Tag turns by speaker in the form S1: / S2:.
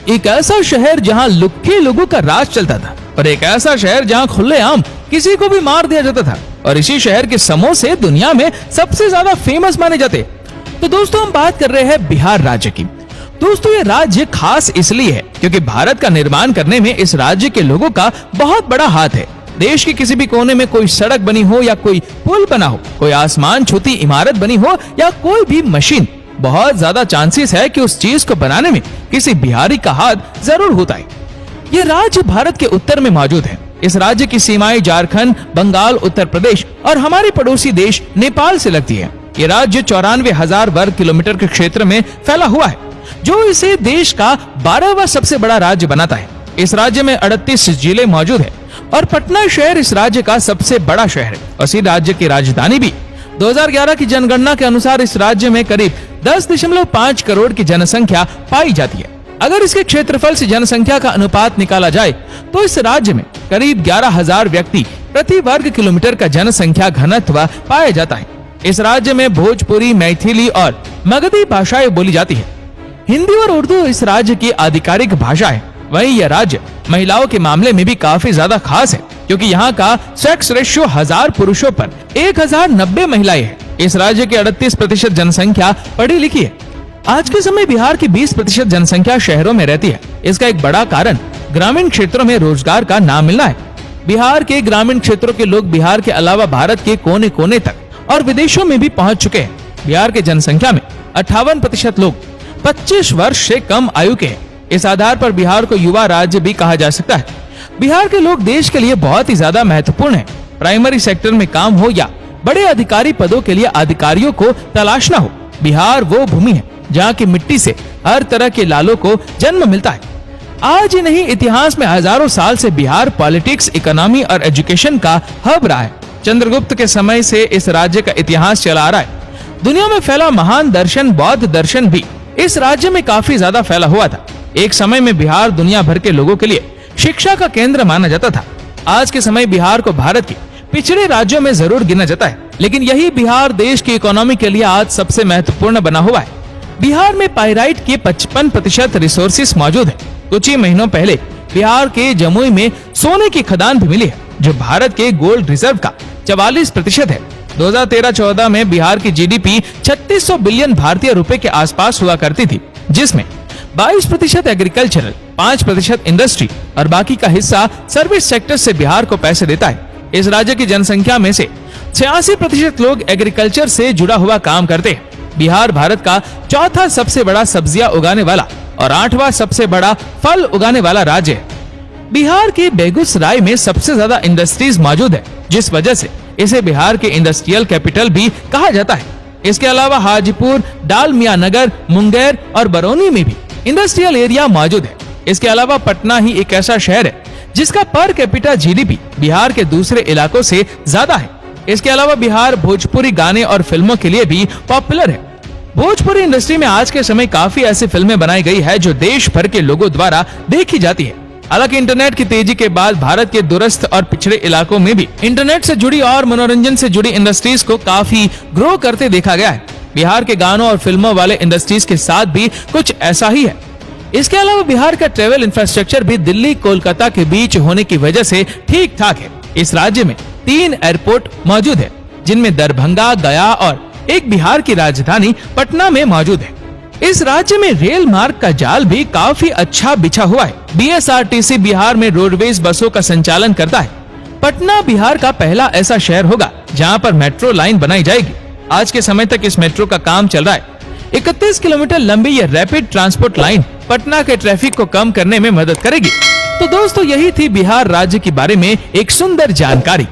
S1: एक ऐसा शहर जहां लुक्के लोगों का राज चलता था और एक ऐसा शहर जहां खुलेआम किसी को भी मार दिया जाता था और इसी शहर के समोसे दुनिया में सबसे ज्यादा फेमस माने जाते। तो दोस्तों हम बात कर रहे हैं बिहार राज्य की। दोस्तों ये राज्य खास इसलिए है क्योंकि भारत का निर्माण करने में इस राज्य के लोगों का बहुत बड़ा हाथ है। देश के किसी भी कोने में कोई सड़क बनी हो या कोई पुल बना हो, कोई आसमान छूती इमारत बनी हो या कोई भी मशीन, बहुत ज्यादा चांसेस है कि उस चीज को बनाने में किसी बिहारी का हाथ जरूर होता है। ये राज्य भारत के उत्तर में मौजूद है। इस राज्य की सीमाएं झारखंड, बंगाल, उत्तर प्रदेश और हमारे पड़ोसी देश नेपाल से लगती है। ये राज्य 94,000 वर्ग किलोमीटर के क्षेत्र में फैला हुआ है, जो इसे देश का 12वां सबसे बड़ा राज्य बनाता है। इस राज्य में 38 जिले मौजूद है और पटना शहर इस राज्य का सबसे बड़ा शहर है और इसी राज्य की राजधानी भी। 2011 की जनगणना के अनुसार इस राज्य में करीब 10.5 करोड़ की जनसंख्या पाई जाती है। अगर इसके क्षेत्रफल से जनसंख्या का अनुपात निकाला जाए तो इस राज्य में करीब 11,000 व्यक्ति प्रति वर्ग किलोमीटर का जनसंख्या घनत्व पाया जाता है। इस राज्य में भोजपुरी, मैथिली और मगधी भाषाएं बोली जाती है। हिंदी और उर्दू इस राज्य की आधिकारिक भाषा है। वहीं यह राज्य महिलाओं के मामले में भी काफी ज्यादा खास है क्योंकि यहाँ का सेक्स रेशियो 1000 पुरुषों पर 1090 महिलाएं हैं। इस राज्य की 38% जनसंख्या पढ़ी लिखी है। आज के समय बिहार की 20% जनसंख्या शहरों में रहती है। इसका एक बड़ा कारण ग्रामीण क्षेत्रों में रोजगार का ना मिलना है। बिहार के ग्रामीण क्षेत्रों के लोग बिहार के अलावा भारत के कोने कोने तक और विदेशों में भी पहुंच चुके हैं। बिहार की जनसंख्या में 58% लोग 25 वर्ष से कम आयु के हैं। इस आधार पर बिहार को युवा राज्य भी कहा जा सकता है। बिहार के लोग देश के लिए बहुत ही ज्यादा महत्वपूर्ण है। प्राइमरी सेक्टर में काम हो या बड़े अधिकारी पदों के लिए अधिकारियों को तलाशना हो, बिहार वो भूमि है जहाँ की मिट्टी से हर तरह के लालों को जन्म मिलता है। आज ही नहीं, इतिहास में हजारों साल से बिहार पॉलिटिक्स, इकोनॉमी और एजुकेशन का हब रहा है। चंद्रगुप्त के समय से इस राज्य का इतिहास चला आ रहा है। दुनिया में फैला महान दर्शन बौद्ध दर्शन भी इस राज्य में काफी ज्यादा फैला हुआ था। एक समय में बिहार दुनिया भर के लोगों के लिए शिक्षा का केंद्र माना जाता था। आज के समय बिहार को भारत के पिछड़े राज्यों में जरूर गिना जाता है, लेकिन यही बिहार देश की इकोनॉमी के लिए आज सबसे महत्वपूर्ण बना हुआ है। बिहार में पाइराइट के 55% रिसोर्सेस मौजूद है। कुछ ही महीनों पहले बिहार के जमुई में सोने की खदान भी मिली है, जो भारत के गोल्ड रिजर्व का 44% है। 2013-14 में बिहार की जीडीपी 3600 बिलियन भारतीय रुपए के आसपास हुआ करती थी, जिसमें 22% एग्रीकल्चरल, 5% इंडस्ट्री और बाकी का हिस्सा सर्विस सेक्टर से बिहार को पैसे देता है। इस राज्य की जनसंख्या में से 86% लोग एग्रीकल्चर से जुड़ा हुआ काम करते हैं। बिहार भारत का चौथा सबसे बड़ा सब्जियां उगाने वाला और 8वां सबसे बड़ा फल उगाने वाला राज्य है। बिहार के बेगूसराय में सबसे ज्यादा इंडस्ट्रीज मौजूद है, जिस वजह से इसे बिहार के इंडस्ट्रियल कैपिटल भी कहा जाता है। इसके अलावा हाजीपुर, डालमियानगर, मुंगेर और बरौनी में भी इंडस्ट्रियल एरिया मौजूद है। इसके अलावा पटना ही एक ऐसा शहर है जिसका पर कैपिटा जीडीपी बिहार के दूसरे इलाकों से ज्यादा है। इसके अलावा बिहार भोजपुरी गाने और फिल्मों के लिए भी पॉपुलर है। भोजपुरी इंडस्ट्री में आज के समय काफी ऐसी फिल्में बनाई गई है जो देश भर के लोगों द्वारा देखी जाती है। हालांकि इंटरनेट की तेजी के बाद भारत के दूरस्थ और पिछड़े इलाकों में भी इंटरनेट से जुड़ी और मनोरंजन से जुड़ी इंडस्ट्रीज को काफी ग्रो करते देखा गया है। बिहार के गानों और फिल्मों वाले इंडस्ट्रीज के साथ भी कुछ ऐसा ही है। इसके अलावा बिहार का ट्रेवल इंफ्रास्ट्रक्चर भी दिल्ली कोलकाता के बीच होने की वजह से ठीक ठाक है। इस राज्य में 3 एयरपोर्ट मौजूद है, जिनमें दरभंगा, गया और एक बिहार की राजधानी पटना में मौजूद है। इस राज्य में रेल मार्ग का जाल भी काफी अच्छा बिछा हुआ है। बीएसआरटीसी बिहार में रोडवेज बसों का संचालन करता है। पटना बिहार का पहला ऐसा शहर होगा जहां पर मेट्रो लाइन बनाई जाएगी। आज के समय तक इस मेट्रो का काम चल रहा है। 31 किलोमीटर लंबी यह रैपिड ट्रांसपोर्ट लाइन पटना के ट्रैफिक को कम करने में मदद करेगी। तो दोस्तों यही थी बिहार राज्य के बारे में एक सुंदर जानकारी।